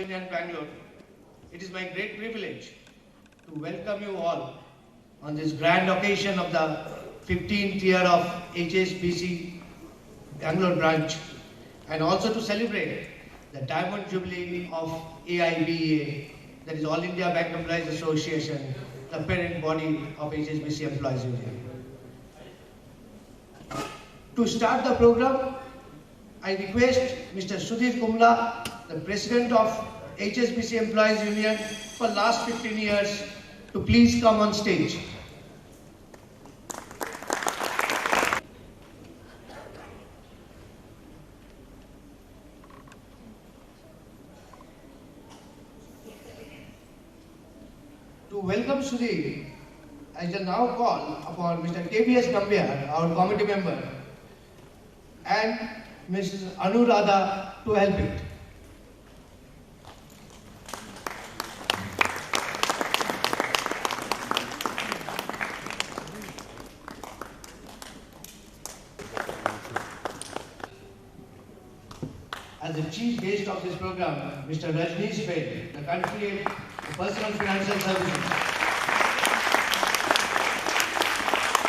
Union, Bangalore, it is my great privilege to welcome you all on this grand occasion of the 15th year of HSBC Bangalore branch, and also to celebrate the Diamond Jubilee of AIBA, that is All India Bank Employees Association, the parent body of HSBC Employees Union. To start the program, I request Mr. Sudhir Kumla, the President of HSBC Employees Union for last 15 years, to please come on stage. To welcome Sudhir, I shall now call upon Mr. KBS Nambiar, our committee member, and Mrs. Anuradha to help it. As the chief guest of this program, Mr. Rajneesh Vaid, the country Personal Financial Services.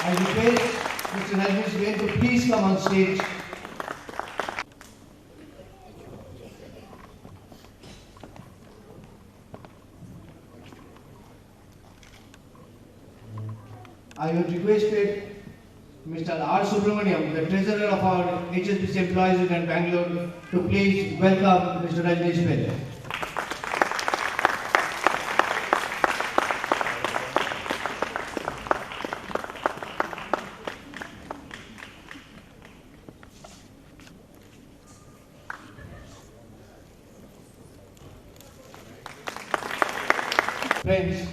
I request Mr. Rajneesh Vaid to please come on stage. I have requested Mr. R. Subramaniam, the treasurer of our HSBC Employees Union Bangalore, to please welcome Mr. Rajneesh Vaid. Friends,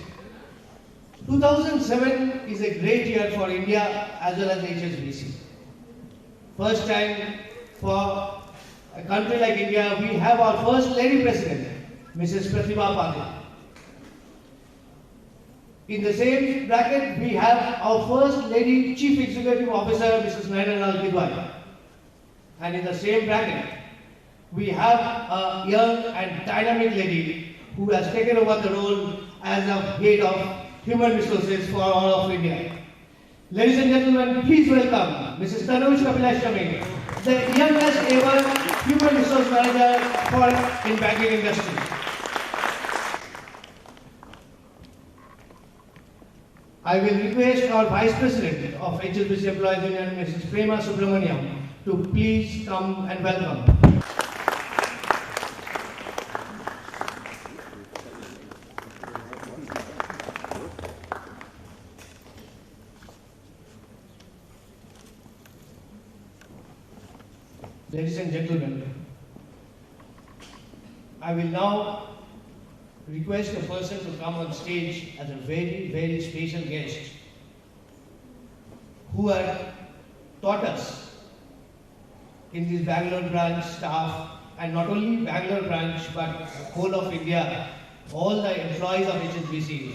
2007 is a great year for India as well as HSBC. First time for a country like India, we have our first lady president, Mrs. Pratibha Patil. In the same bracket, we have our first lady chief executive officer, Mrs. Narendra Lal Kidwai. And in the same bracket, we have a young and dynamic lady who has taken over the role as a head of human resources for all of India. Ladies and gentlemen, please welcome Mrs. Tanuj Kapilashwamy, the youngest ever human resource manager in banking industry. I will request our Vice President of HSBC Employees Union, Mrs. Prema Subramaniam, to please come and welcome. Ladies and gentlemen, I will now request a person to come on stage as a very, very special guest who had taught us in this Bangalore branch staff, and not only Bangalore branch but whole of India, all the employees of HSBC,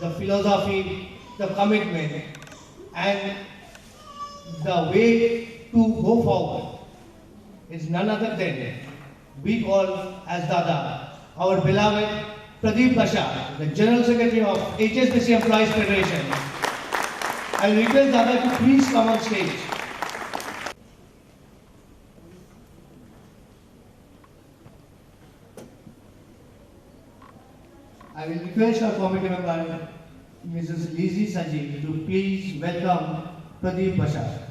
the philosophy, the commitment, and the way to go forward is none other than we call as Dada, our beloved Pradeep Basha, the General Secretary of HSBC Employees Federation. I will request Dada to please come on stage. I will request our committee member, Mrs. Lizzie Saji, to please welcome Pradeep Basha.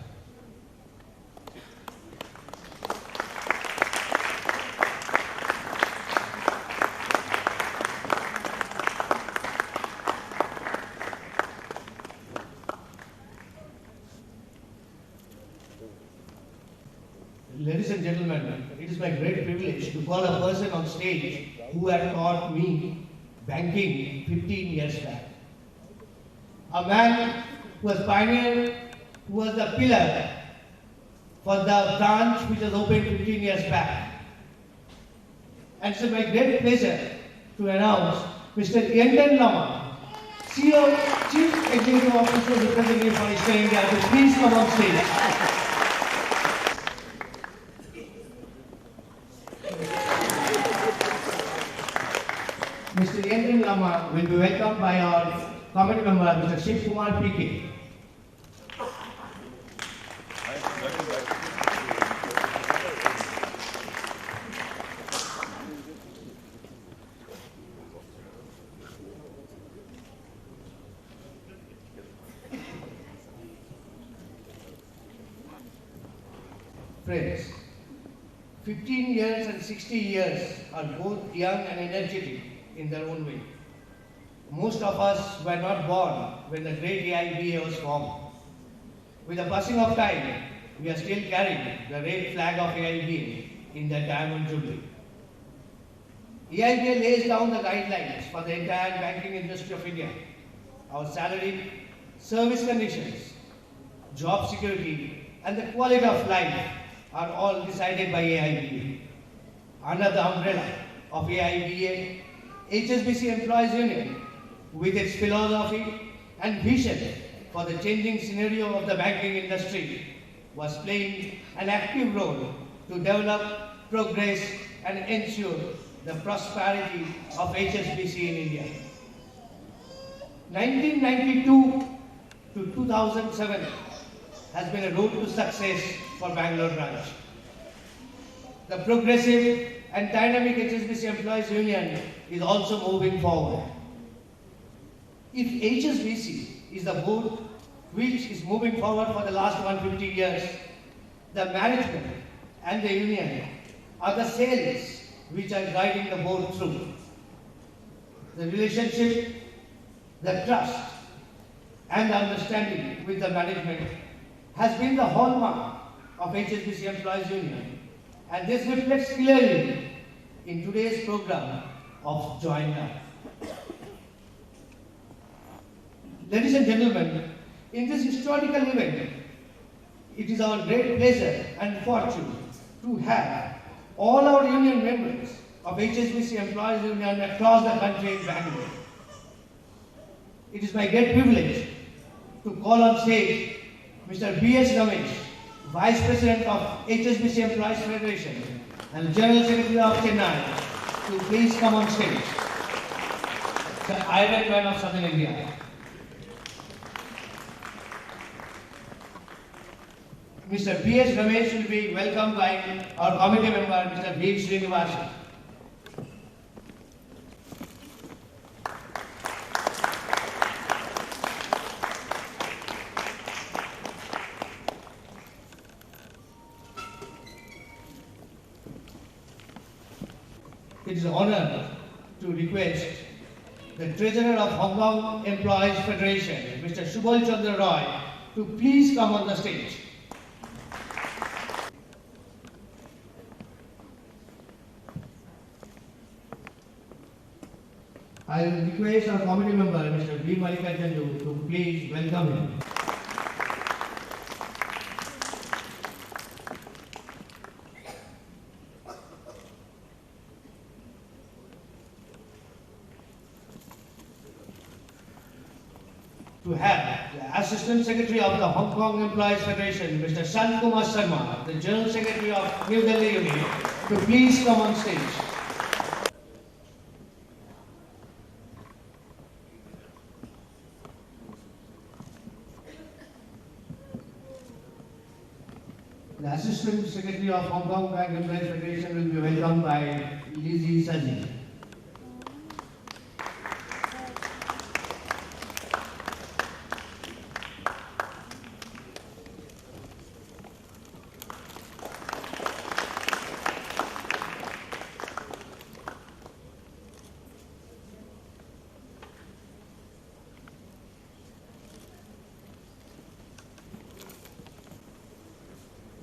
Ladies and gentlemen, it is my great privilege to call a person on stage who had taught me banking 15 years back. A man who was pioneer, who was the pillar for the branch which was opened 15 years back. And it's my great pleasure to announce Mr. Yenden Lama, CEO, Chief Executive Officer representative for Eastern India, to please come on stage. Mr. Yendrin Lama will be welcomed by our committee member, Mr. Shiv Kumar PK. Friends, 15 years and 60 years are both young and energetic in their own way. Most of us were not born when the great AIBA was formed. With the passing of time, we are still carrying the red flag of AIBA in the Diamond Jubilee. AIBA lays down the guidelines for the entire banking industry of India. Our salary, service conditions, job security, and the quality of life are all decided by AIBA. Under the umbrella of AIBA, HSBC Employees Union, with its philosophy and vision for the changing scenario of the banking industry, was playing an active role to develop, progress, and ensure the prosperity of HSBC in India. 1992 to 2007 has been a road to success for Bangalore branch. The progressive and dynamic HSBC Employees Union is also moving forward. If HSBC is the board which is moving forward for the last 150 years, the management and the union are the sails which are guiding the board through. The relationship, the trust, and understanding with the management has been the hallmark of HSBC Employees Union, and this reflects clearly in today's program of Join Now. Ladies and gentlemen, in this historical event, it is our great pleasure and fortune to have all our union members of HSBC Employees Union across the country in Bangalore. It is my great privilege to call on stage Mr. B.S. Ramesh, Vice President of HSBC Employees Federation and General Secretary of Chennai, to please come on stage. The Iron Man of Southern India. Mr. B.S. Ramesh will be welcomed by our committee member, Mr. V. Srinivasan. It is an honor to request the Treasurer of Hong Kong Employees Federation, Mr. Subal Chandra Roy, to please come on the stage. I will request our committee member, Mr. V. Mallikarjunu, to please welcome him. To have the Assistant Secretary of the Hong Kong Employees Federation, Mr. Sant Kumar Sharma, the General Secretary of New Delhi Unit, to please come on stage. The Assistant Secretary of Hong Kong Bank Employees Federation will be welcomed by Lizzie Saji.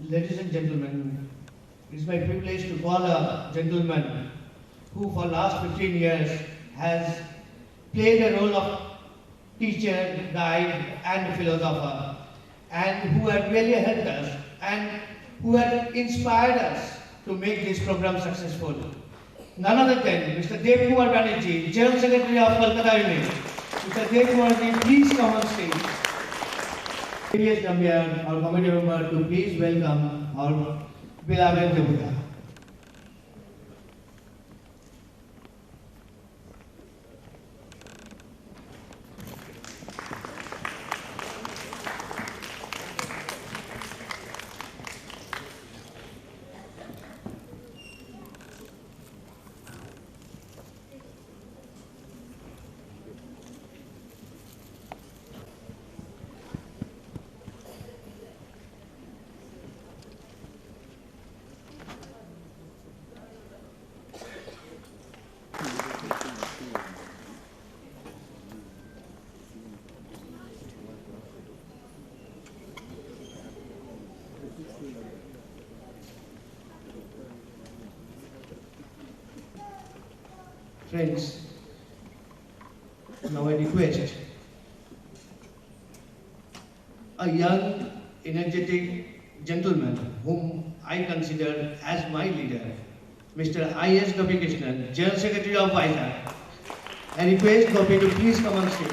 Ladies and gentlemen, it is my privilege to call a gentleman who for last 15 years has played a role of teacher, guide and philosopher, and who had really helped us and who had inspired us to make this program successful. None other than Mr. Dev Kumar Banerjee, General Secretary of Kolkata Unit. Mr. Dev Kumar, please come on stage. P.S. Nambiar, our committee member, to please welcome our beloved Debuta. Friends, now I request a young, energetic gentleman whom I consider as my leader, Mr. I.S. Gopi Krishnan, General Secretary of Vizag. I request Gopi to please come on stage.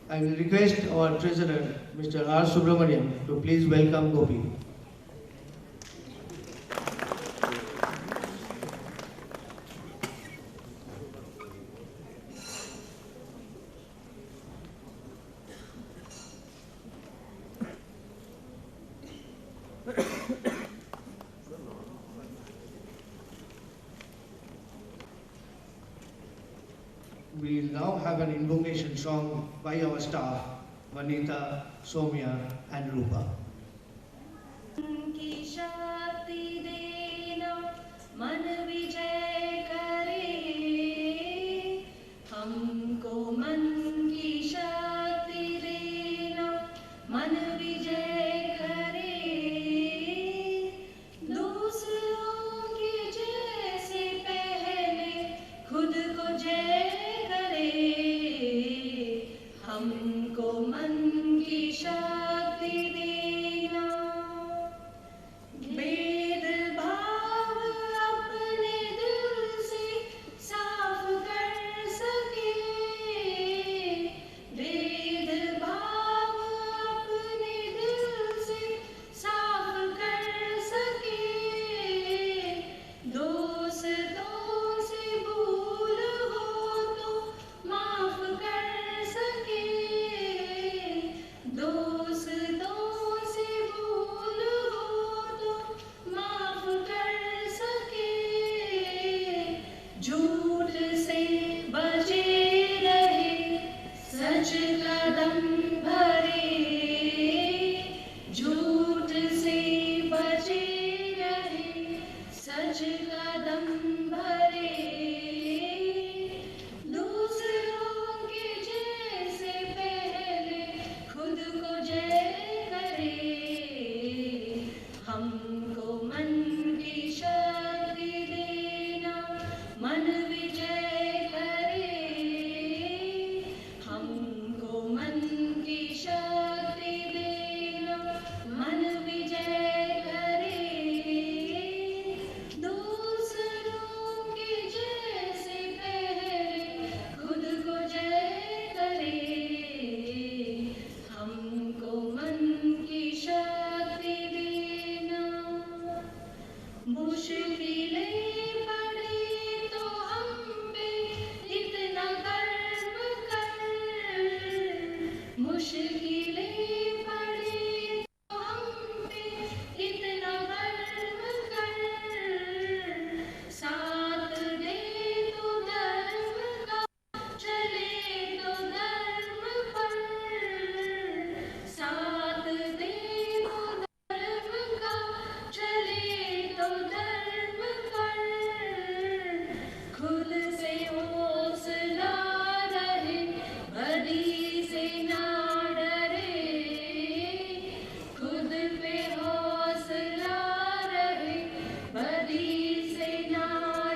I will request our treasurer, Mr. R. Subramaniam, to please welcome Gopi. We will now have an invocation song by our staff, Vanita, Somya and Rupa. की शक्ति देना मन विजय करे हमको मन की शक्ति देना मन विजय करे दूसरों की जैसे पहले खुद को जय करे हमको मन की शक्ति देना भेदभाव अपने दिल से साफ कर सके भेदभाव अपने दिल से साफ कर सके दोस्तों से भूल हो तो माफ कर सके दोस्तों से भूल हो तो माफ कर सके झूठ से बचे रहे सच कदम भरे झूठ से बचे रहे सच कदम भरे दूसरों के जैसे पहले खुद को जय करे हमको मन की शक्ति देना मन विजय करे हमको मन की शक्ति देना मन विजय करे दूसरों के जैसे पहले खुद को जय करे हमको मन की शक्ति देना मुश्किलें पड़े तो हम पे इतना कर्म कर मुश्किलें पड़े तो हम पे इतना कर्म कर साथ दे तो धर्म का चले तो धर्म पर साथ दे तो धर्म का चले तो धर्म पर खुद से हौसला रहे बदी से ना डरे खुद पे हौसला रहे बदी से ना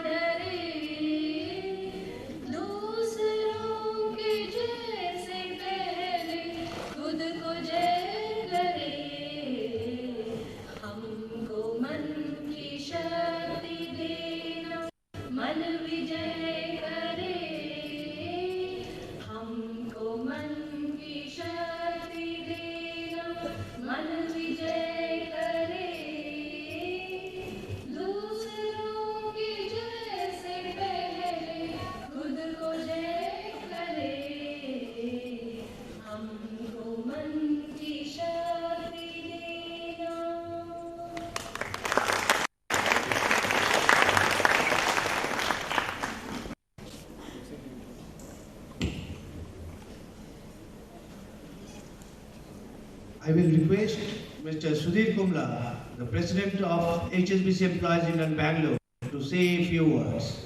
डरे दूसरों के जैसे पहले खुद को जय करे हमको मन की शक्ति देना मन विजय करे हमको मन की शक्ति देना मन विजय करे दूसरों के जैसे पहले खुद को जय करे हमको मन की शक्ति देना I will request Mr. Sudhir Kumla, the President of HSBC Employees Union Bangalore, to say a few words.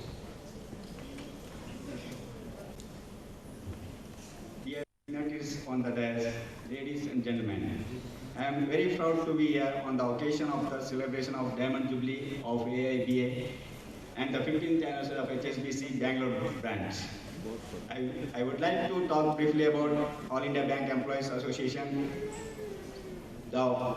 excellencies on the dais, ladies and gentlemen. I am very proud to be here on the occasion of the celebration of Diamond Jubilee of AIBA and the 15th anniversary of HSBC Bangalore branch. I would like to talk briefly about All India Bank Employees Association. The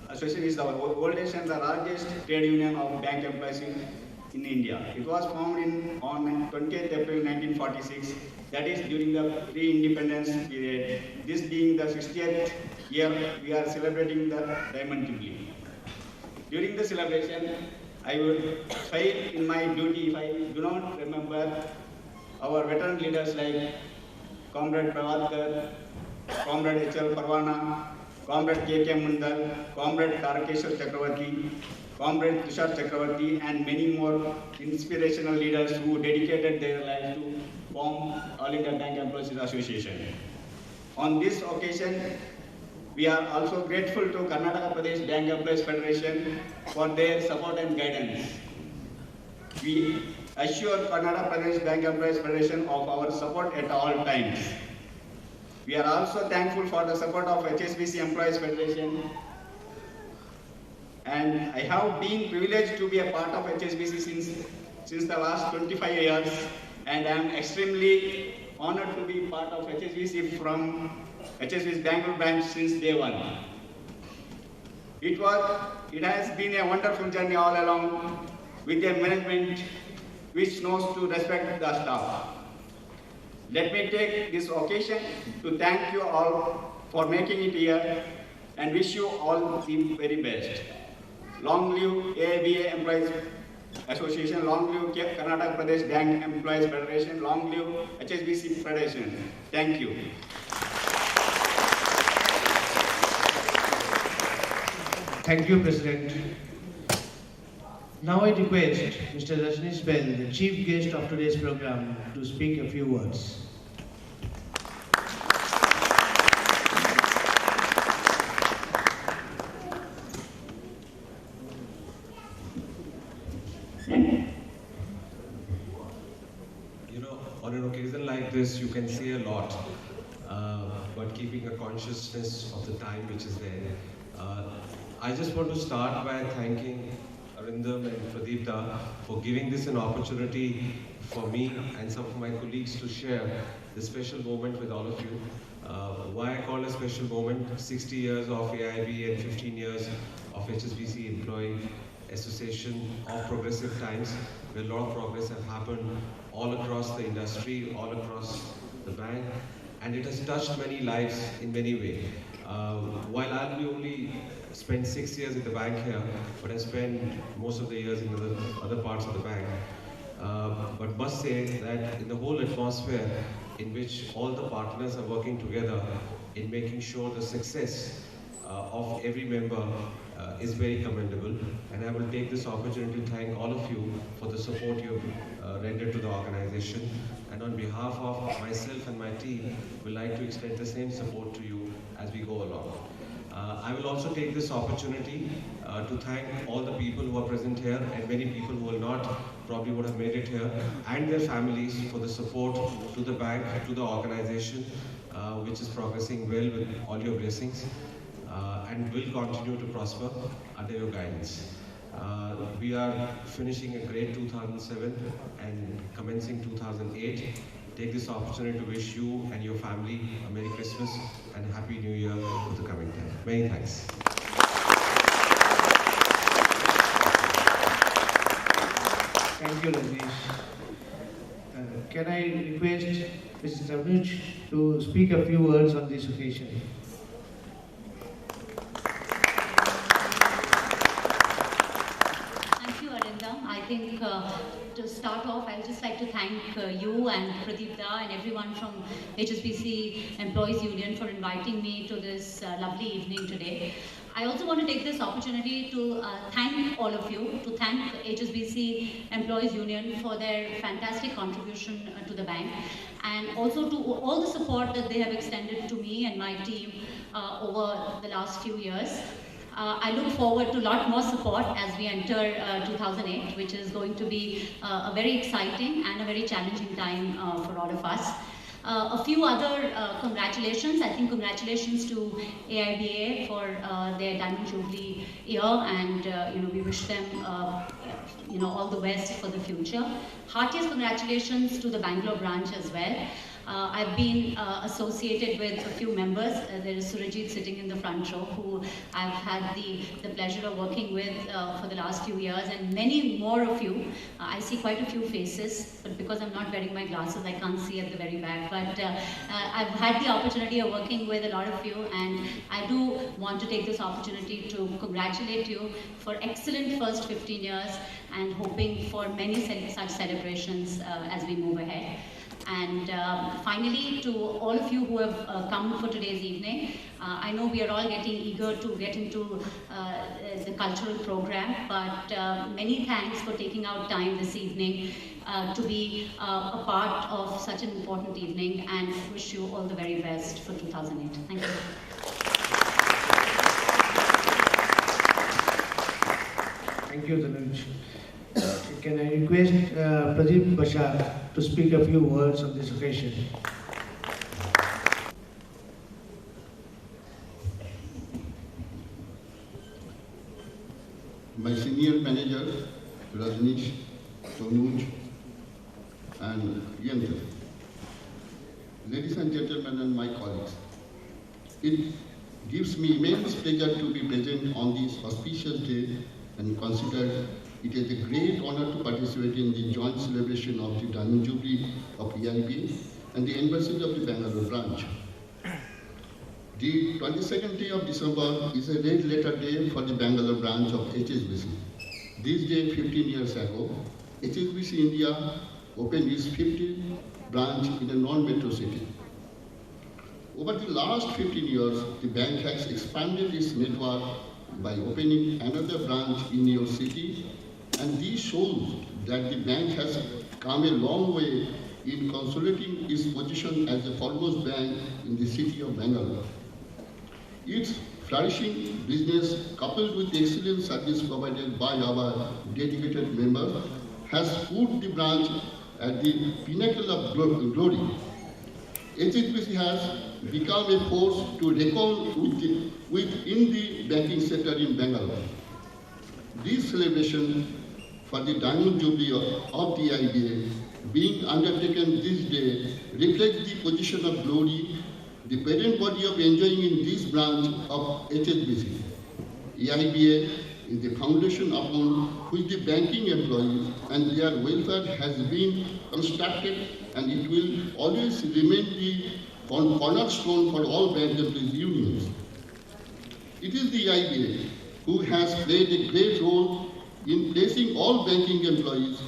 association is the oldest and the largest trade union of bank employees in India. It was founded on 20th April 1946, that is during the pre-independence period. This being the 60th year, we are celebrating the Diamond Jubilee. During the celebration, I would fail in my duty if I do not remember our veteran leaders like Comrade Pravadkar, Comrade H.L. Parwana, Comrade K.K. Mundal, Comrade Tarakeshwar Chakravarti, Comrade Tushar Chakravarti, and many more inspirational leaders who dedicated their lives to form All India Bank Employees Association. On this occasion, we are also grateful to Karnataka Pradesh Bank Employees Federation for their support and guidance. We assure Karnataka Pradesh Bank Employees Federation of our support at all times. We are also thankful for the support of HSBC Employees Federation, and I have been privileged to be a part of HSBC since the last 25 years, and I am extremely honored to be part of HSBC from HSBC Bangalore branch since day one. It has been a wonderful journey all along with a management which knows to respect the staff. Let me take this occasion to thank you all for making it here and wish you all the very best. Long live AIBA Employees Association, long live Karnataka Pradesh Bank Employees Federation, long live HSBC Federation. Thank you. Thank you, President. Now I request Mr. Rajnish Bell, the chief guest of today's program, to speak a few words. You know, on an occasion like this, you can say a lot, but keeping a consciousness of the time which is there. I just want to start by thanking Arindam and Pradeep Da for giving this an opportunity for me and some of my colleagues to share this special moment with all of you. Why I call a special moment, 60 years of AIB and 15 years of HSBC Employee Association of progressive times, where a lot of progress have happened all across the industry, all across the bank, and it has touched many lives in many ways. While I'll be only spent 6 years at the bank here, but I spent most of the years in other parts of the bank. But must say that in the whole atmosphere in which all the partners are working together in making sure the success of every member is very commendable. And I will take this opportunity to thank all of you for the support you have rendered to the organization. And on behalf of myself and my team, we'd like to extend the same support to you as we go along. I will also take this opportunity to thank all the people who are present here and many people who will not probably would have made it here and their families for the support to the bank, to the organization, which is progressing well with all your blessings and will continue to prosper under your guidance. We are finishing a great 2007 and commencing 2008. Take this opportunity to wish you and your family a Merry Christmas and a Happy New Year for the coming time. Many thanks. Thank you, Rajnish. Can I request Mr. Tanuj to speak a few words on this occasion? Thank you, Arindam. I think to start off, I would just like to thank you and Pradeep Da and everyone from HSBC Employees Union for inviting me to this lovely evening today. I also want to take this opportunity to thank all of you, to thank HSBC Employees Union for their fantastic contribution to the bank, and also to all the support that they have extended to me and my team over the last few years. I look forward to a lot more support as we enter 2008, which is going to be a very exciting and a very challenging time for all of us. A few other congratulations. I think congratulations to AIBA for their Diamond Jubilee year, and we wish them all the best for the future. Heartiest congratulations to the Bangalore branch as well. I've been associated with a few members. There is Surajit sitting in the front row, who I've had the pleasure of working with for the last few years, and many more of you. I see quite a few faces, but because I'm not wearing my glasses, I can't see at the very back. But I've had the opportunity of working with a lot of you, and I do want to take this opportunity to congratulate you for excellent first 15 years, and hoping for many such celebrations as we move ahead. And finally, to all of you who have come for today's evening, I know we are all getting eager to get into the cultural program, but many thanks for taking out time this evening to be a part of such an important evening, and wish you all the very best for 2008. Thank you. Thank you, Tanuj. Can I request Pradeep Bashar to speak a few words on this occasion? My senior manager, Rajnish, Tanuj, and Yendra. Ladies and gentlemen and my colleagues, it gives me immense pleasure to be present on this auspicious day and consider it is a great honor to participate in the joint celebration of the Diamond Jubilee of AIBA and the anniversary of the Bangalore branch. The 22nd day of December is a red letter day for the Bangalore branch of HSBC. This day, 15 years ago, HSBC India opened its 50th branch in a non-metro city. Over the last 15 years, the bank has expanded its network by opening another branch in your city, and this shows that the bank has come a long way in consolidating its position as the foremost bank in the city of Bangalore. Its flourishing business, coupled with the excellent service provided by our dedicated members, has put the branch at the pinnacle of glory. HSBC has become a force to reckon with in the banking sector in Bangalore. This celebration for the Diamond Jubilee of the AIBA being undertaken this day reflects the position of glory the parent body of enjoying in this branch of HSBC. AIBA is the foundation upon which the banking employees and their welfare has been constructed, and it will always remain the cornerstone for all bank employees unions. It is the AIBA who has played a great role in placing all banking employees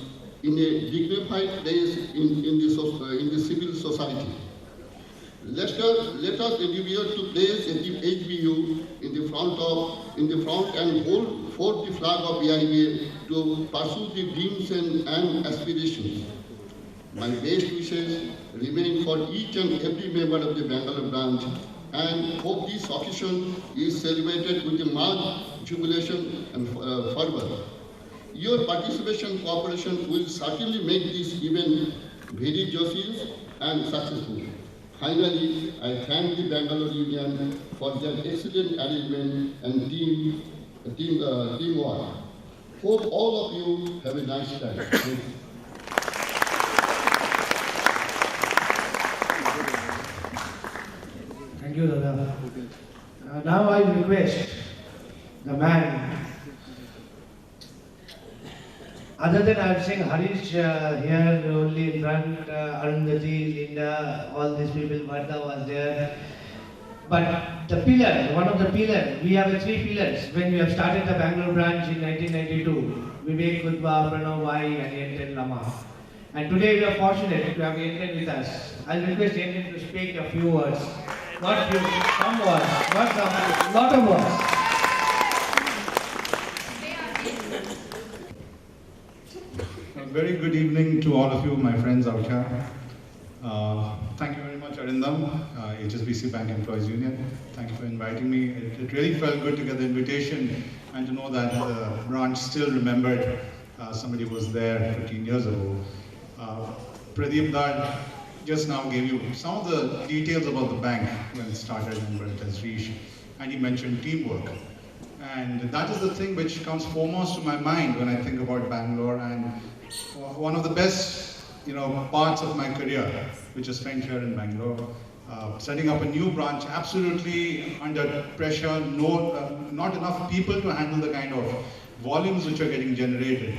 in a dignified place in the civil society. Let us endeavor to place the HBU in the front and hold forth the flag of AIBA to pursue the dreams and aspirations. My best wishes remain for each and every member of the Bangalore branch, and hope this occasion is celebrated with a much jubilation and fervor. Your participation and cooperation will certainly make this event very joyous and successful. Finally, I thank the Bangalore Union for their excellent arrangement and teamwork. Hope all of you have a nice time. Thank you. Thank you, Dada. Now I request the man. Other than I was saying Harish here only in front, Arundhati, Linda, all these people, Varda was there. But the pillar, one of the pillars, we have three pillars. When we have started the Bangalore branch in 1992, Vivek Kudva, Pranav Vai and Yenten Lama. And today we are fortunate to have Yenten with us. I'll request Yenten to speak a few words. Not few, some words, not some, lot of words. A very good evening to all of you, my friends out here. Thank you very much, Arindam, HSBC Bank Employees Union. Thank you for inviting me. It really felt good to get the invitation and to know that the branch still remembered somebody who was there 15 years ago. Pradeep Dad just now gave you some of the details about the bank when it started and where it has reached. And he mentioned teamwork. And that is the thing which comes foremost to my mind when I think about Bangalore. And one of the best, parts of my career, which is spent here in Bangalore, setting up a new branch, absolutely under pressure, not enough people to handle the kind of volumes which are getting generated.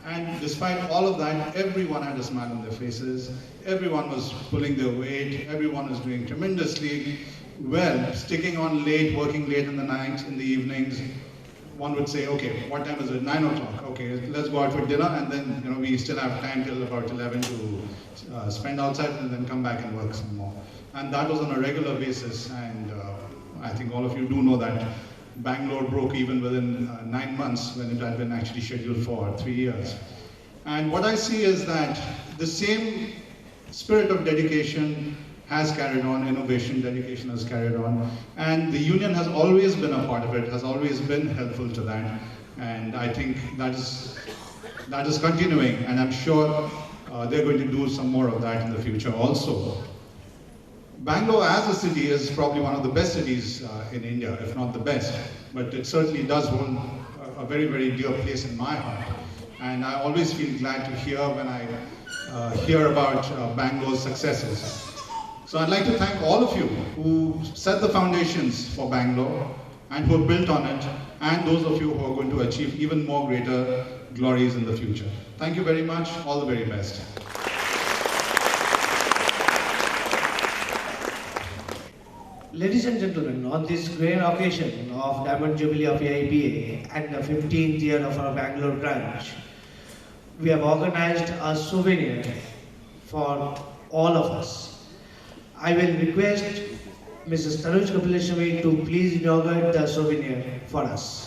And despite all of that, everyone had a smile on their faces, everyone was pulling their weight, everyone was doing tremendously well, sticking on late, working late in the nights, in the evenings. One would say, okay, what time is it? 9 o'clock. Okay, let's go out for dinner, and then we still have time till about 11 to spend outside and then come back and work some more. And that was on a regular basis, and I think all of you do know that Bangalore broke even within 9 months when it had been actually scheduled for 3 years. And what I see is that the same spirit of dedication has carried on, innovation, dedication has carried on, and the union has always been a part of it, has always been helpful to that, and I think that is continuing, and I'm sure they're going to do some more of that in the future also. Bangalore as a city is probably one of the best cities in India, if not the best, but it certainly does hold a very, very dear place in my heart, and I always feel glad to hear when I hear about Bangalore's successes. So I'd like to thank all of you who set the foundations for Bangalore and who have built on it, and those of you who are going to achieve even more greater glories in the future. Thank you very much. All the very best. Ladies and gentlemen, on this great occasion of Diamond Jubilee of AIBA and the 15th year of our Bangalore branch, we have organized a souvenir for all of us. I will request Mrs. Tanuj Kapileswamy to please inaugurate the souvenir for us.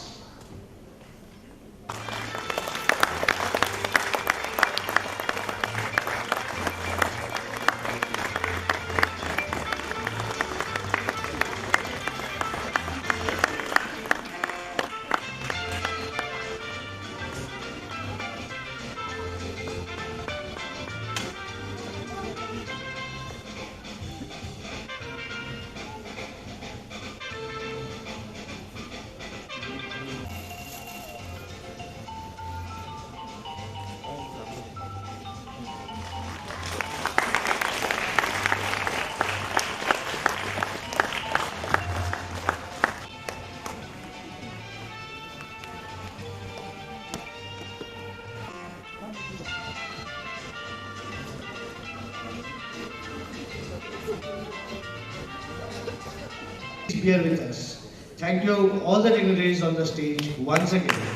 Here with us. Thank you all the dignitaries on the stage once again.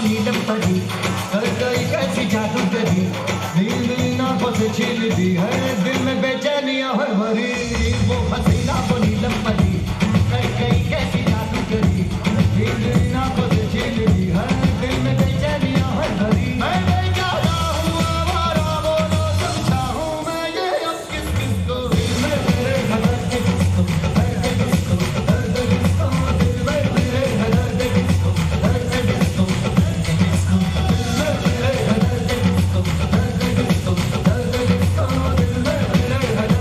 नीलम परी कर गई कैसी जादू करी नील नील आंखों से छीन दी है दिल में बेचैनियां है भरी वो हसीना वो नीलम परी कर गई कैसी जादू करी नील नील आंखों से छीन दी है दिल में बेचैनियां है भरी मैं बेचारा हूँ आवारा बोलो समझा हूँ मैं ये अब किस किस को दिल में तेरे नजर के किसको दर्द किसको दर्द किसको दिल में तेरे नजर के किसको दर्द किसको दिल में तेरे नजर के किसको दर्द किसको दर्द किसको दिल में तेरे नजर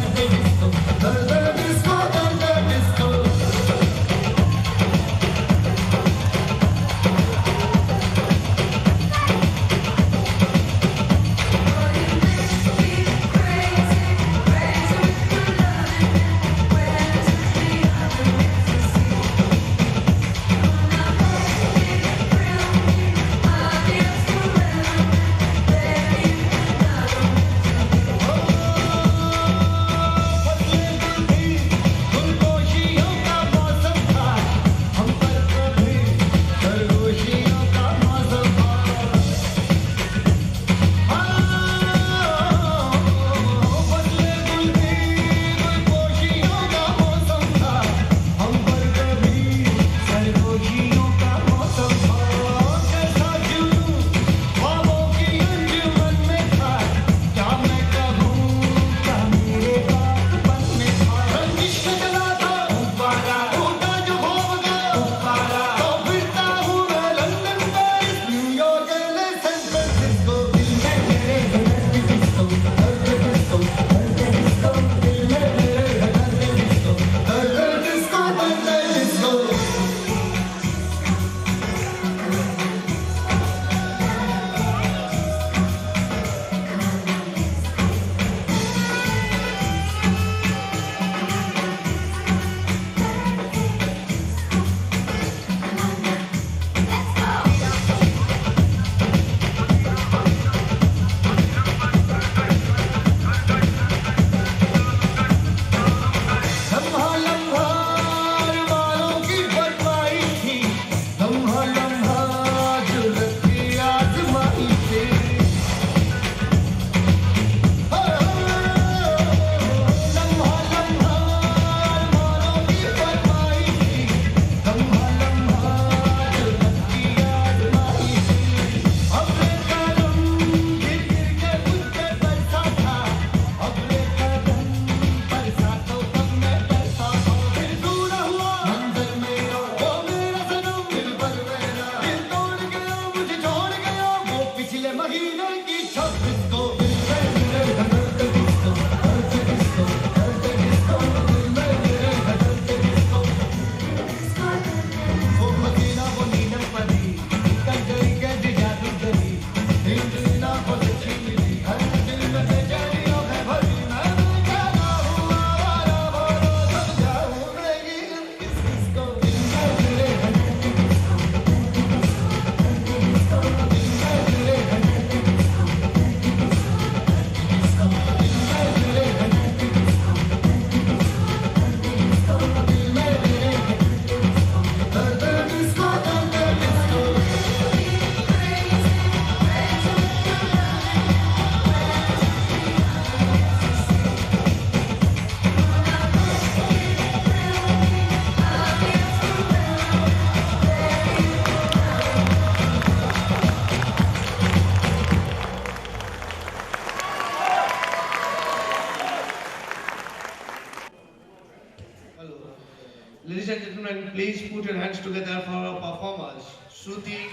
Ladies and gentlemen, please put your hands together for our performers. Shruti,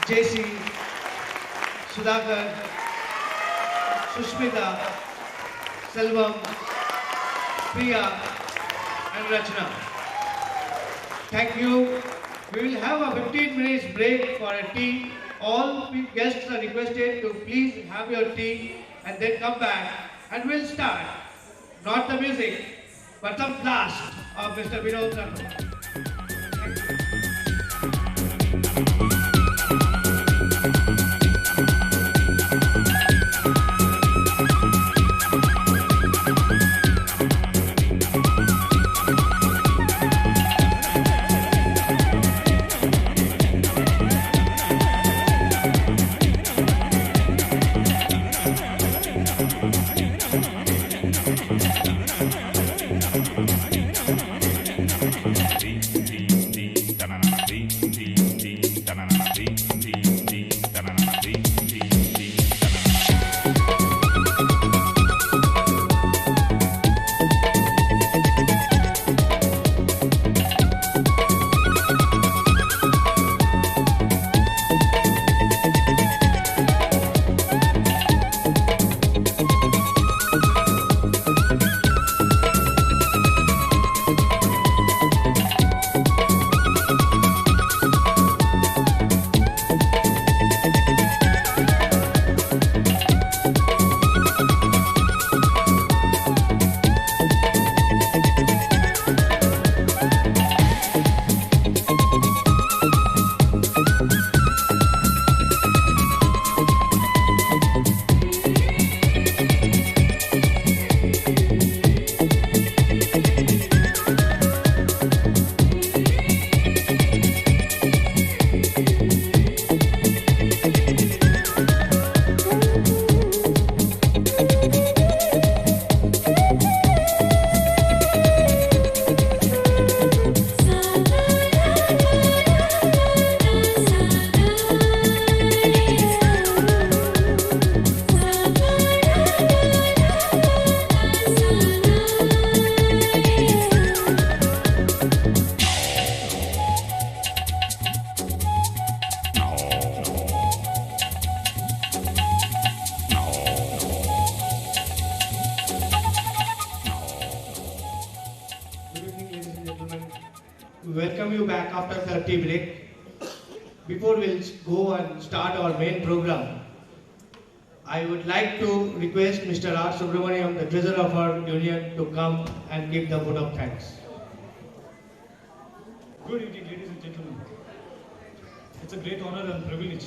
JC, Sudhakar, Sushmita, Selvam, Priya and Rachna. Thank you. We will have a 15 minutes break for a tea. All guests are requested to please have your tea and then come back and we'll start. Not the music, but the blast of Mr. Vinod Rathod. Welcome you back after the tea break. Before we'll go and start our main program, I would like to request Mr. R. Subramaniam, the treasurer of our union, to come and give the vote of thanks. Good evening, ladies and gentlemen. It's a great honor and privilege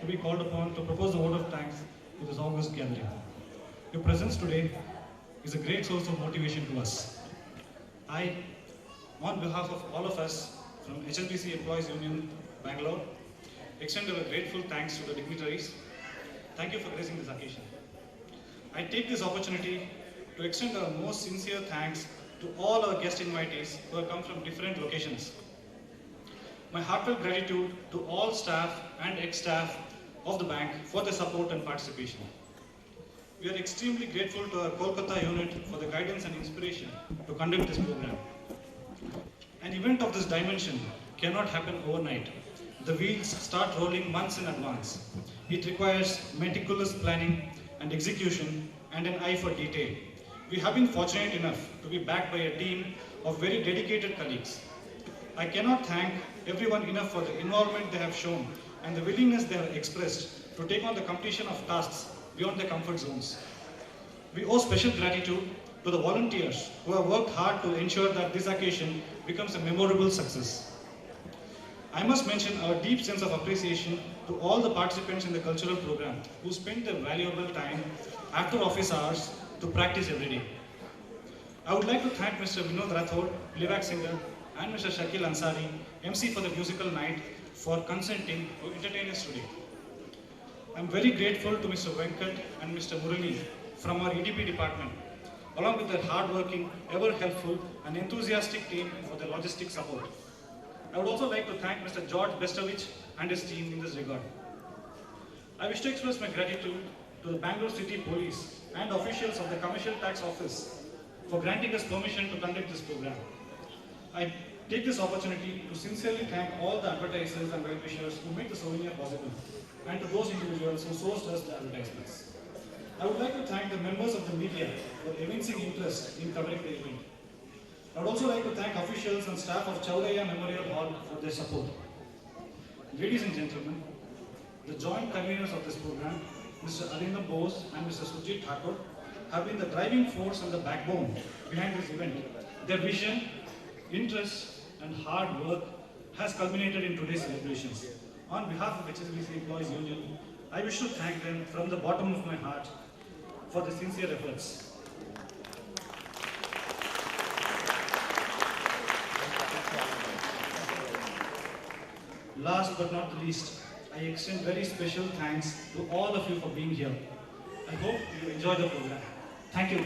to be called upon to propose a vote of thanks to this august gathering. Your presence today is a great source of motivation to us. I, on behalf of all of us from HSBC Employees Union, Bangalore, extend our grateful thanks to the dignitaries. Thank you for gracing this occasion. I take this opportunity to extend our most sincere thanks to all our guest invitees who have come from different locations. My heartfelt gratitude to all staff and ex-staff of the bank for their support and participation. We are extremely grateful to our Kolkata unit for the guidance and inspiration to conduct this program. An event of this dimension cannot happen overnight. The wheels start rolling months in advance. It requires meticulous planning and execution and an eye for detail. We have been fortunate enough to be backed by a team of very dedicated colleagues. I cannot thank everyone enough for the involvement they have shown and the willingness they have expressed to take on the completion of tasks beyond their comfort zones. We owe special gratitude to the volunteers who have worked hard to ensure that this occasion becomes a memorable success. I must mention our deep sense of appreciation to all the participants in the cultural program who spent their valuable time after office hours to practice every day. I would like to thank Mr. Vinod Rathod, playback singer, and Mr. Shakil Ansari, MC for the musical night, for consenting to entertain us today. I am very grateful to Mr. Venkat and Mr. Murali from our EDP department, along with their hard-working, ever-helpful and enthusiastic team for their logistic support. I would also like to thank Mr. George Bestovich and his team in this regard. I wish to express my gratitude to the Bangalore City Police and officials of the Commercial Tax Office for granting us permission to conduct this program. I take this opportunity to sincerely thank all the advertisers and well-wishers who made the souvenir possible, and to those individuals who sourced us the advertisements. I would like to thank the members of the media for evincing interest in covering the event. I would also like to thank officials and staff of Chaudhaya Memorial Hall for their support. Ladies and gentlemen, the joint conveners of this program, Mr. Arindam Bose and Mr. Sujit Thakur, have been the driving force and the backbone behind this event. Their vision, interest, and hard work has culminated in today's celebrations. On behalf of HSBC Employees Union, I wish to thank them from the bottom of my heart for their sincere efforts. Last but not the least, I extend very special thanks to all of you for being here. I hope you enjoy the program. Thank you.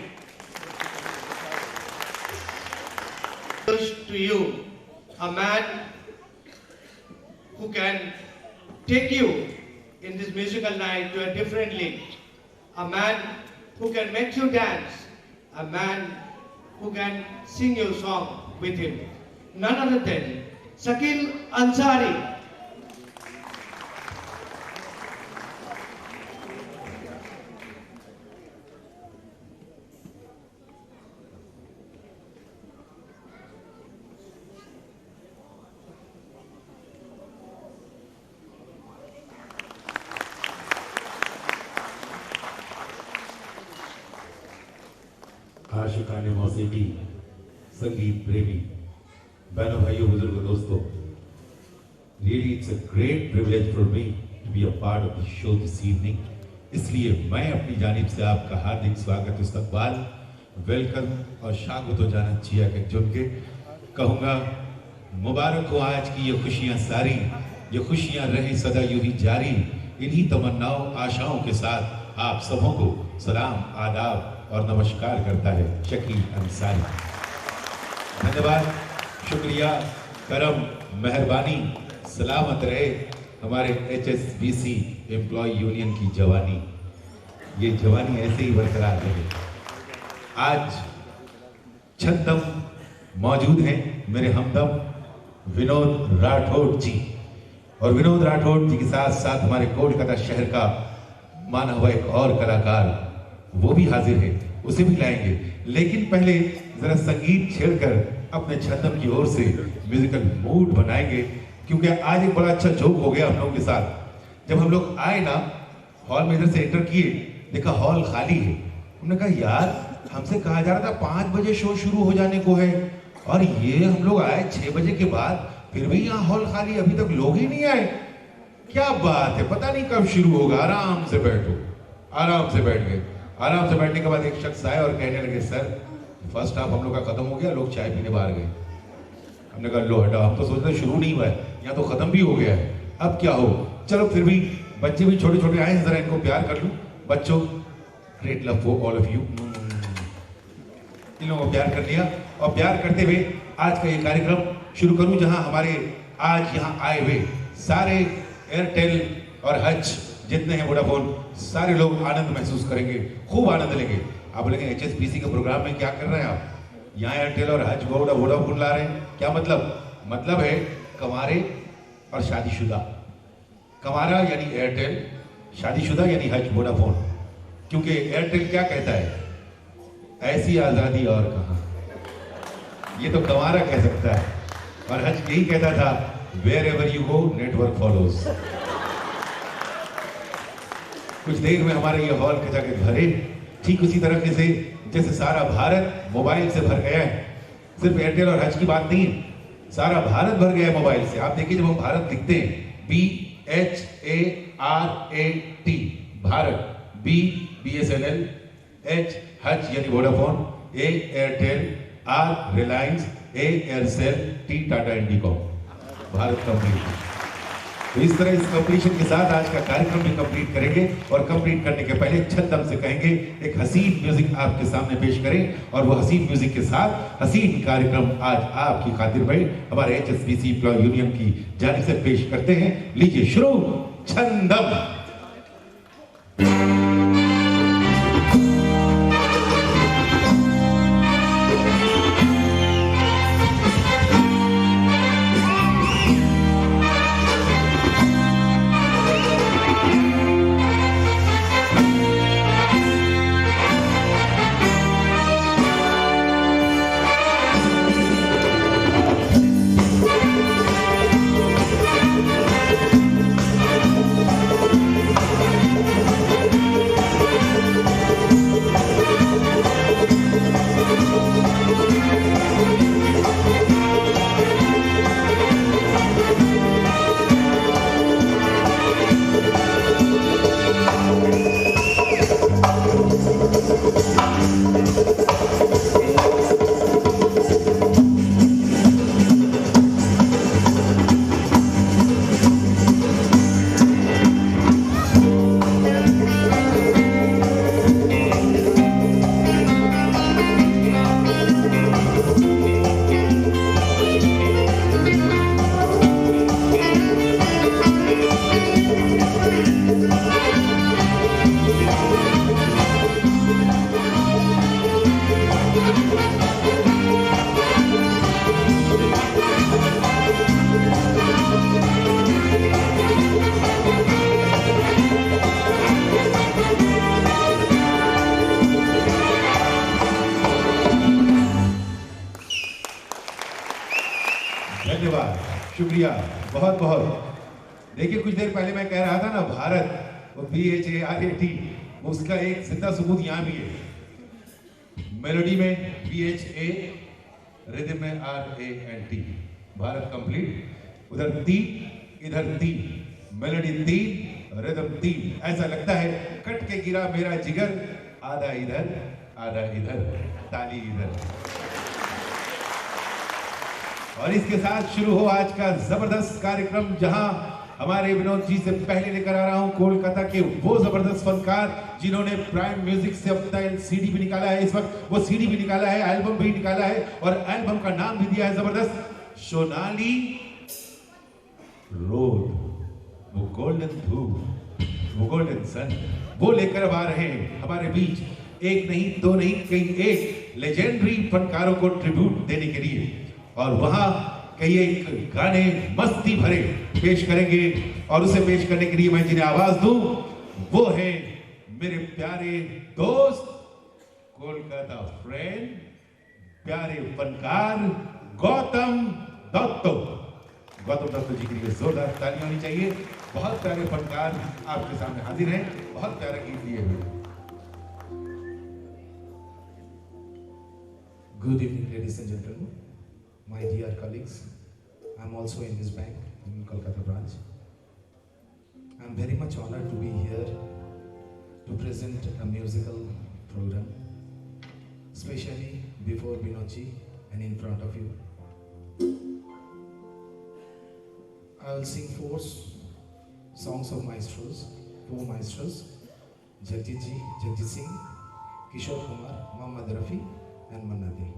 To you, a man who can take you in this musical night to a different league, a man who can make you dance, a man who can sing your song with him. None other than Shakil Ansari. आशिकाने मौसीकी, संगीत प्रेमी, बहनों भाइयों बुजुर्गों दोस्तों, really it's a great privilege for me to be a part of the show this evening. इसलिए मैं अपनी जानिब से आपका हार्दिक स्वागत, इस्तकबाल, वेलकम और स्वागत जाना चिया के चुन के कहूँगा, मुबारक हो आज की ये खुशियाँ सारी, ये खुशियाँ रहे सदा यूं ही जारी। इन्हीं तमन्नाओं आशाओं के साथ आप सबों को सलाम, आदाब और नमस्कार करता है शकील अंसारी। धन्यवाद, शुक्रिया, करम, मेहरबानी, सलामत रहे हमारे HSBC एम्प्लॉय यूनियन की जवानी। ये जवानी ऐसे ही बरकरार रहे। आज छद्म मौजूद हैं मेरे हमदम विनोद राठौड़ जी, और विनोद राठौड़ जी के साथ साथ हमारे कोलकाता शहर का माना हुआ एक और कलाकार वो भी हाजिर है, उसे भी लाएंगे। लेकिन पहले जरा संगीत छेड़कर अपने छद्म की ओर से म्यूजिकल मूड बनाएंगे, क्योंकि आज एक बड़ा अच्छा जोक हो गया हम लोगों के साथ। जब हम लोग आए ना, हॉल में इधर से एंटर किए, देखा हॉल खाली है। हमने कहा यार, हमसे कहा जा रहा था 5 बजे शो शुरू हो जाने को है, और ये हम लोग आए 6 बजे के बाद, फिर भी यहाँ हॉल खाली, अभी तक लोग ही नहीं आए। क्या बात है, पता नहीं कब शुरू होगा। आराम से बैठो। आराम से बैठ गए। आराम से बैठने के बाद एक शख्स आए और कहने लगे, सर फर्स्ट हाफ हम लोग का खत्म हो गया, लोग चाय पीने बाहर गए। हमने कहा लो हटाओ, हम तो सोचते शुरू नहीं हुआ है, यहाँ तो खत्म भी हो गया है, अब क्या हो। चलो फिर भी बच्चे भी छोटे छोटे आए हैं, जरा इनको प्यार कर लूं। बच्चों, great love for all of you. इन लोगों को प्यार कर लिया, और प्यार करते हुए आज का ये कार्यक्रम शुरू करूं, जहां हमारे आज यहाँ आए हुए सारे एयरटेल और हज जितने हैं वोडाफोन, सारे लोग आनंद महसूस करेंगे, खूब आनंद लेंगे। आप बोलेंगे HSBC के प्रोग्राम में क्या कर रहे हैं आप, यहाँ एयरटेल और हज वोडाफोन ला रहे हैं, क्या मतलब? मतलब है कंवारे और शादीशुदा। कंवारा यानी एयरटेल, शादीशुदा यानी हज वोडाफोन। क्योंकि एयरटेल क्या कहता है, ऐसी आजादी और कहाँ, ये तो कंवारा कह सकता है, और हज यही कहता था, wherever you go network follows. कुछ देर में हमारे ये हॉल खचा के भरे, ठीक उसी तरीके से जैसे सारा भारत मोबाइल से भर गया है। सिर्फ एयरटेल और हज की बात नहीं है, सारा भारत भर गया है मोबाइल से। आप देखिए, जब हम भारत लिखते हैं BHARAT, Bharat, B BSNL, H हज यानी Vodafone, A Airtel, R Reliance, A Aircel, T Tata Indicom, Bharat complete. तो इस तरह इस कंप्लीशन के साथ आज का कार्यक्रम भी कंप्लीट करेंगे, और कंप्लीट करने के पहले छद्म से कहेंगे एक हसीन म्यूजिक आपके सामने पेश करें, और वो हसीन म्यूजिक के साथ हसीन कार्यक्रम आज आपकी खातिर में हमारे HSBC एम्प्लॉय यूनियन की जानिब से पेश करते हैं। लीजिए शुरू, छद्म। धन्यवाद, शुक्रिया, बहुत बहुत। देखिए कुछ देर पहले मैं कह रहा था ना भारत, वो BHARAT, उसका एक जिंदा सबूत यहाँ भी है। मेलोडी में BHA, रिदम में RANT, भारत कंप्लीट। उधर 3, इधर 3, मेलोडी 3, रिदम 3। ऐसा लगता है कट के गिरा मेरा जिगर, आधा इधर आधा इधर, ताली इधर। और इसके साथ शुरू हो आज का जबरदस्त कार्यक्रम, जहां हमारे विनोद जी से पहले लेकर आ रहा हूं कोलकाता के वो जबरदस्त फनकार जिन्होंने प्राइम म्यूजिक से अब तक CD भी निकाला है। इस वक्त वो CD भी निकाला है, एल्बम भी निकाला है, और एल्बम का नाम भी दिया है जबरदस्त, सोनाली रोड। वो गोल्डन धूप, वो गोल्डन सन, वो लेकर अब आ रहे हैं हमारे बीच एक नहीं दो नहीं कई एक लेजेंडरी फनकारों को ट्रिब्यूट देने के लिए। और वहां कई एक गाने मस्ती भरे पेश करेंगे, और उसे पेश करने के लिए मैं जिन्हें आवाज दूं वो है मेरे प्यारे दोस्त, कोलकाता फ्रेंड, प्यारे फनकार गौतम दत्त। गौतम दत्त जी के लिए जोरदार तालियां होनी चाहिए। बहुत प्यारे फनकार आपके सामने हाजिर हैं, बहुत प्यारा गीत लिए हुए। Good evening, ladies and gentlemen. My dear colleagues, I'm also in this bank in Kolkata branch. I'm very much honored to be here to present a musical program, especially before Vinodji and in front of you. I'll sing four songs of maestros, four maestros: Jagjit Ji, Jagjit Singh, Kishore Kumar, Mohammad Rafi, and Manna Dey.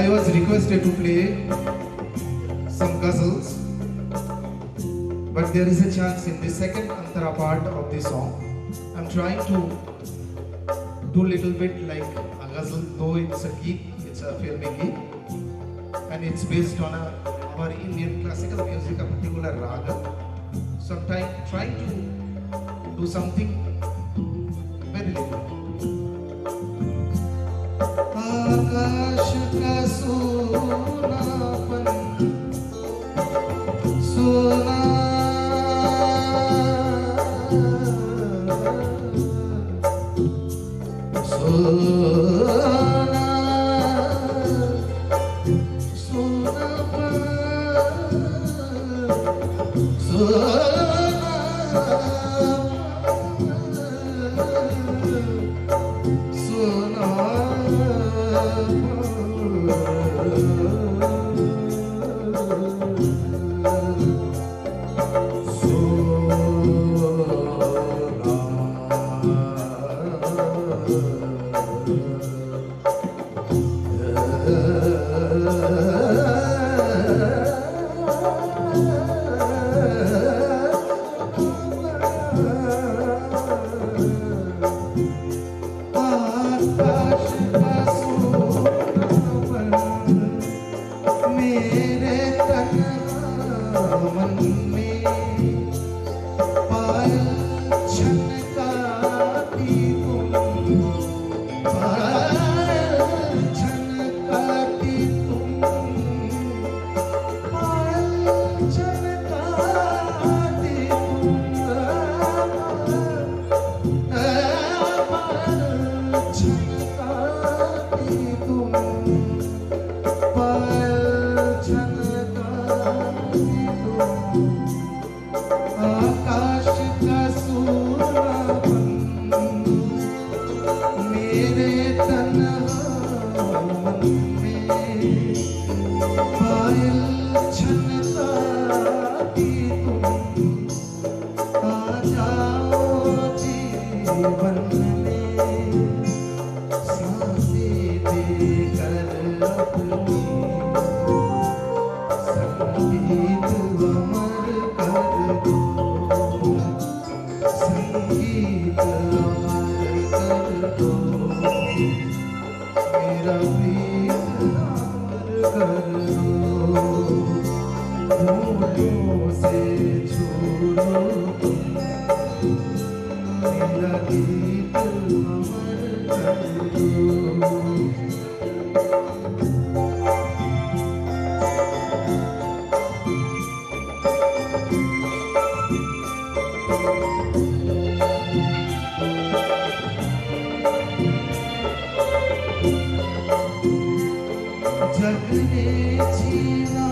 I was requested to play some ghazals, but there is a chance in the second antara part of the song. I'm trying to do little bit like a ghazal, though it's a geet, it's a filmy geet, and it's based on our Indian classical music, a particular raga. So I'm trying to do something very little. आकाश का सोनापन सोना सोना सोनापन सोना मेरे तन मन में पायल छनकाती तुम पायल छनकाती तुम पायल छनकाती तुम पायल छनकाती तुम आकाश का सोनापन मेरे तन मन में पायल छनकाती तुम आ जाओ जीवन में सांसें देकर अपनी संगीत अमर कर दो संगीत अमर कर दो मेरा प्रीत अमर कर दो फूलों से छोड़ो तुम मेरा गीत अमर कर दो जग ने छीना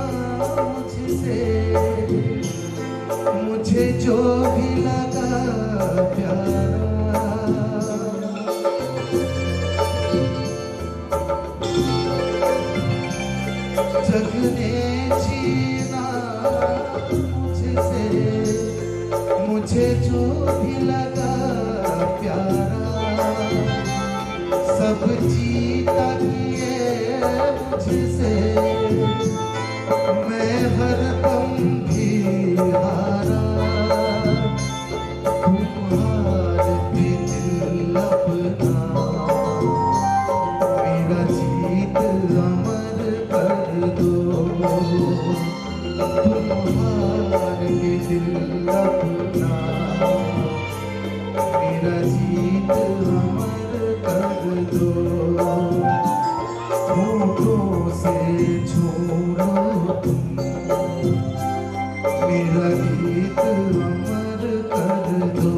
मुझसे मुझे जो भी लगा प्यारा जग ने छीना मुझसे मुझे जो भी लगा प्यारा सब जीता किए मुझसे मैं हरदम भी हारा तुम्हारे दिल अपना मेरा जीत अमर कर दो तुम्हारे दिल अपना मेरा जीत अमर कर दो होठों से छोड़ो तुम मेरा गीत अमर कर दो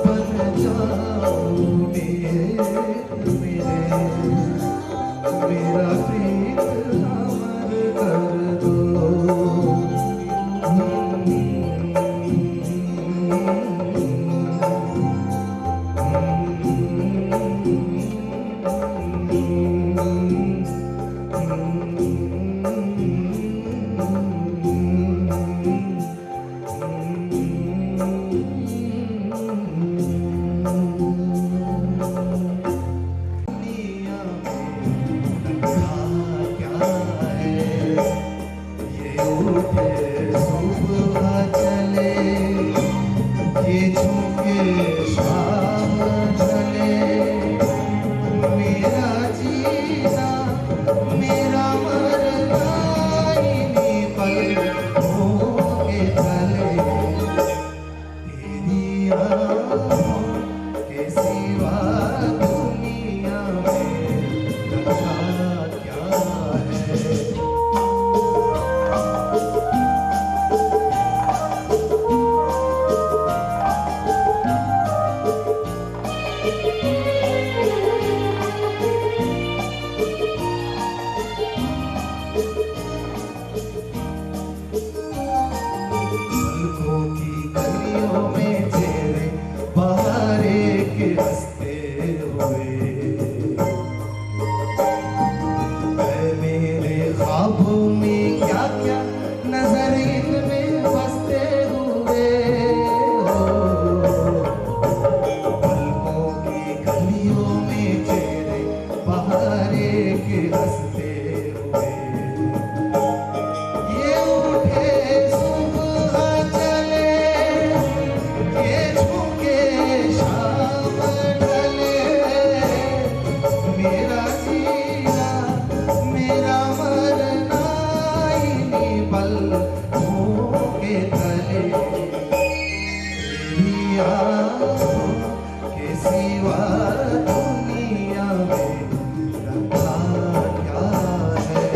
बन जाओ मेरा प्रीत अमर कर दो जीना मेरा मरना इन्हीं पलकों के तले तेरी आँखों के सिवा दुनिया में रखा क्या है। पलकों की गलियों में तेरे बहारे के हंसते हुए ऐ मेरे ख्वाबों में क्या क्या नजर इनमें बसते हुए हो। पलकों की गलियों में तेरे बहारे के हंसते हुए ये उठे सुबह चले ये झुके शाम ढले मेरा जीना मेरा मरना इन्हीं पलकों के तले तेरी आँखों के सिवा दुनिया में रखा क्या है।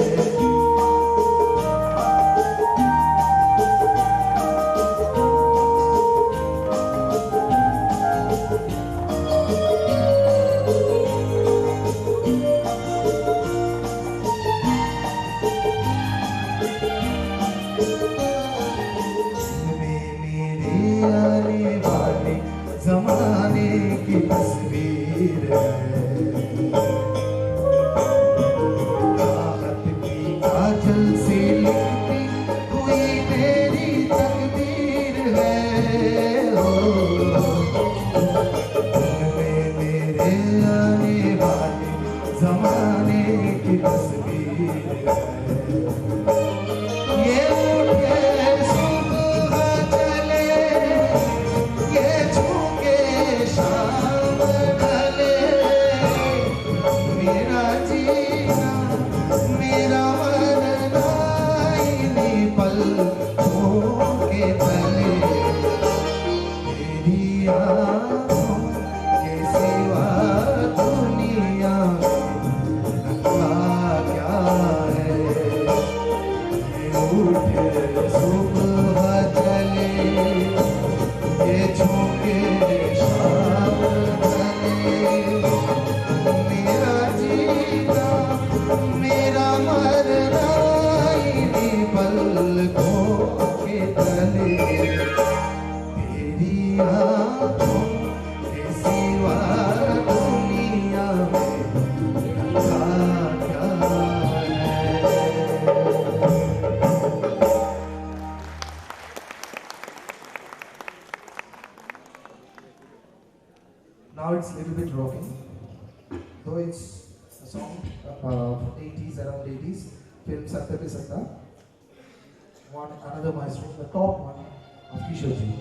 में मेरे आने वाले जमाने की तस्वीर है राहत की काजल से लिखती हुई मेरी तकदीर है हो। में मेरे आने वाले जमाने की तस्वीर है ये उठे सुबह चले ये झुके शाम ढले मेरा जीना मेरा मरना इन्हीं पलकों के तले तेरी आँखों के सिवा दुनिया में रखा क्या है। उठे सुबह चले ये झोंके शाम ढले मेरा जीना मेरा मरना इन्हीं पलकों के तले तेरी आँखों के सिवा दुनिया में रखा क्या है। Now it's a little bit rocking, though it's a song from 80s, around 80s, film Satya Pe Satya. One another maestro, the top one of Kishorji.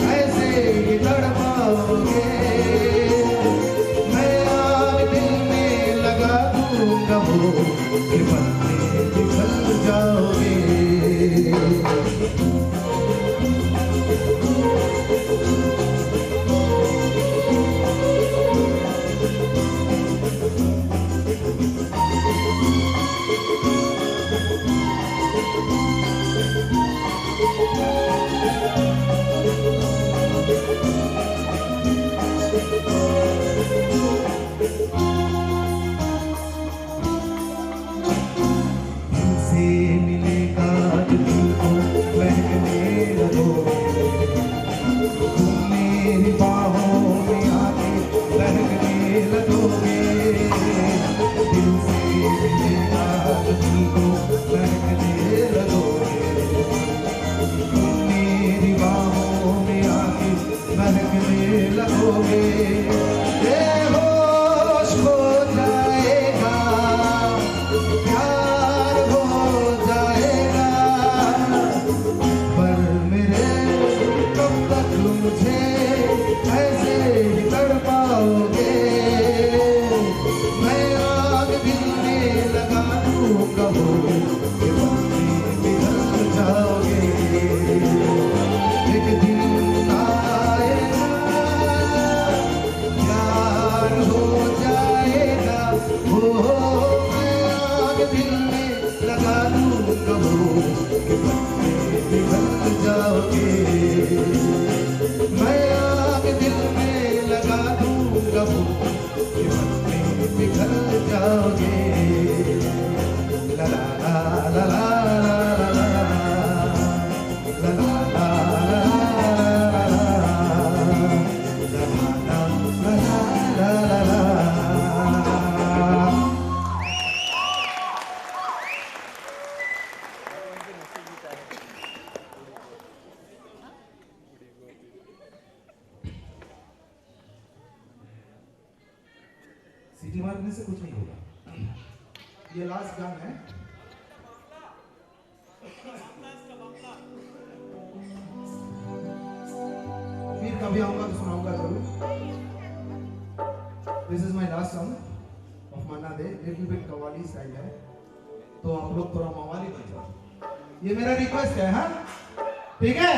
ऐसे ही तड़पाओगे, मैं आग दिल में लगा दूंगा वो कि पत्ते पिघल जाओगे। सीटी मारने से कुछ नहीं होगा। ये लास्ट गान है। फिर कभी आऊंगा तो सुनाऊंगा जरूर। This is my last song of Manna they, little bit qawwali style है, तो आप लोग थोड़ा मवाली बन जाओ, ये मेरा रिक्वेस्ट है। हाँ ठीक है।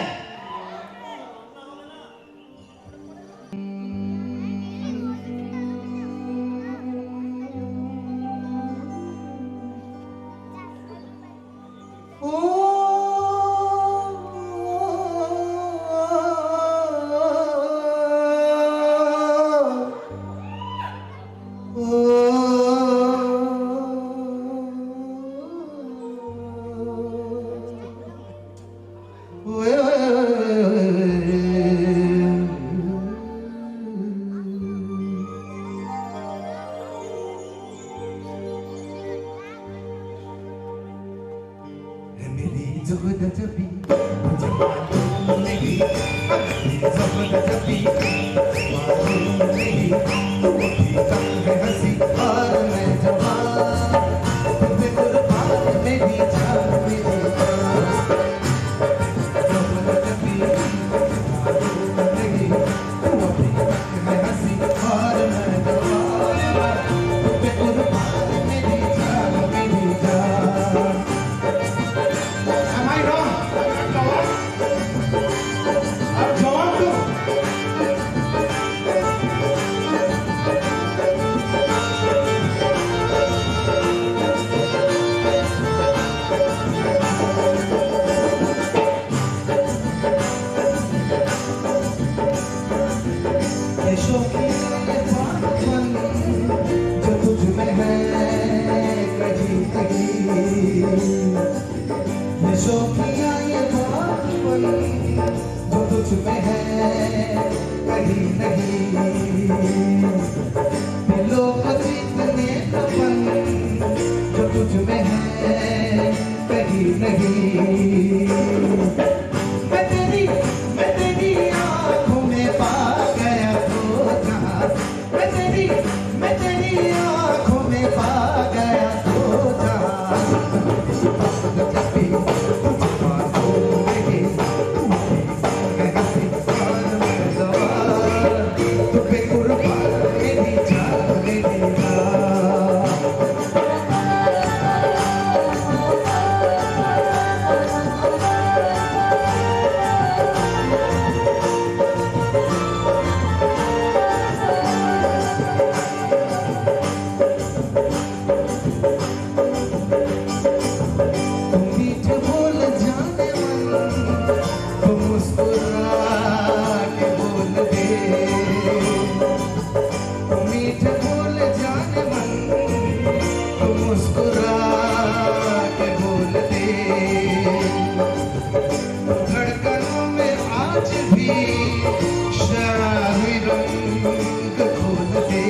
शराबी रंग खोल दे।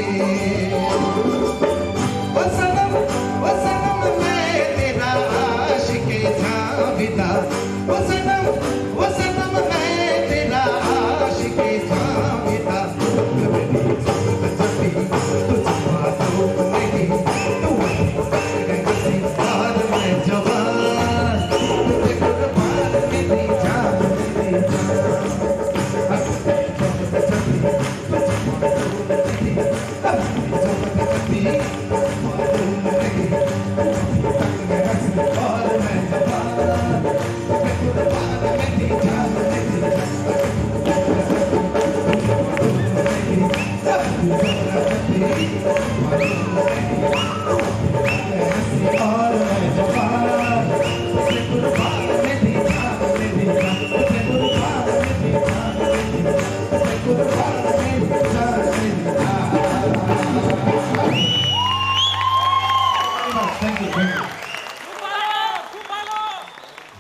ओ सनम मैं तेरा आशिके जाविदा। ओ सनम मैं तेरा आशिके जाविदा। मेरी ज़रूरत जबी तुझ बातों नहीं, तू हंसी और मैं जवान, तुझे कुर्बान मेरी जान मेरी जान।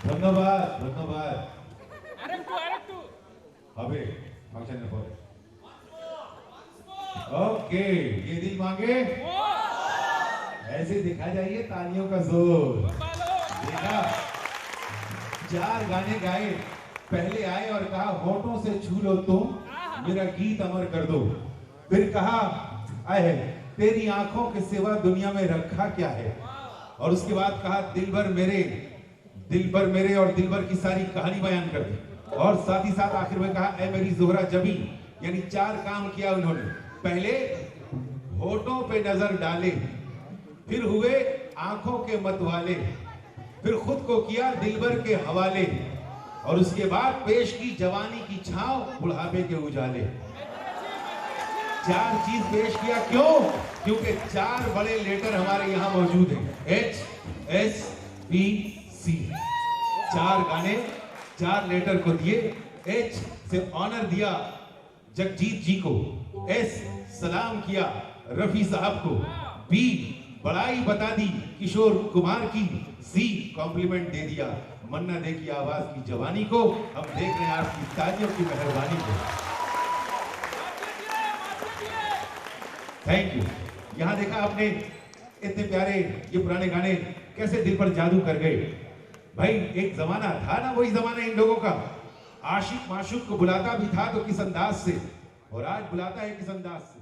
ধন্যবাদ ধন্যবাদ হবে ফাংশনের পরে। ओके, ये दिल मांगे ऐसे दिखा जाइए तालियों का जोर। देखा, 4 गाने गाए, पहले आए और कहा होठों से छू लो तुम मेरा गीत अमर कर दो। फिर कहा आए तेरी आंखों के सिवा दुनिया में रखा क्या है। और उसके बाद कहा दिल भर मेरे और दिल भर की सारी कहानी बयान कर दी। और साथ ही साथ आखिर में कहा ऐ मेरी जोहरा जबी। यानी 4 काम किया उन्होंने। पहले होठों पे नजर डाले, फिर हुए आंखों के मतवाले, फिर खुद को किया दिलबर के हवाले, और उसके बाद पेश की जवानी की छांव बुढ़ापे के उजाले। 4 चीज पेश किया, क्यों? क्योंकि 4 बड़े लेटर हमारे यहाँ मौजूद हैं, HSBC। 4 गाने 4 लेटर को दिए। H से ऑनर दिया जगजीत जी को, S सलाम किया रफी साहब को, B बड़ाई बता दी किशोर कुमार की, C कॉम्प्लीमेंट दे दिया मन्ना दे की आवाज की जवानी को। हम देख रहे हैं आपकी तालियों की मेहरबानी को। Thank you. यहाँ देखा आपने इतने प्यारे ये पुराने गाने कैसे दिल पर जादू कर गए। भाई एक जमाना था ना, वही जमाना इन लोगों का। आशिक माशूक को बुलाता भी था तो किस अंदाज से, और आज बुलाता है किस अंदाज से।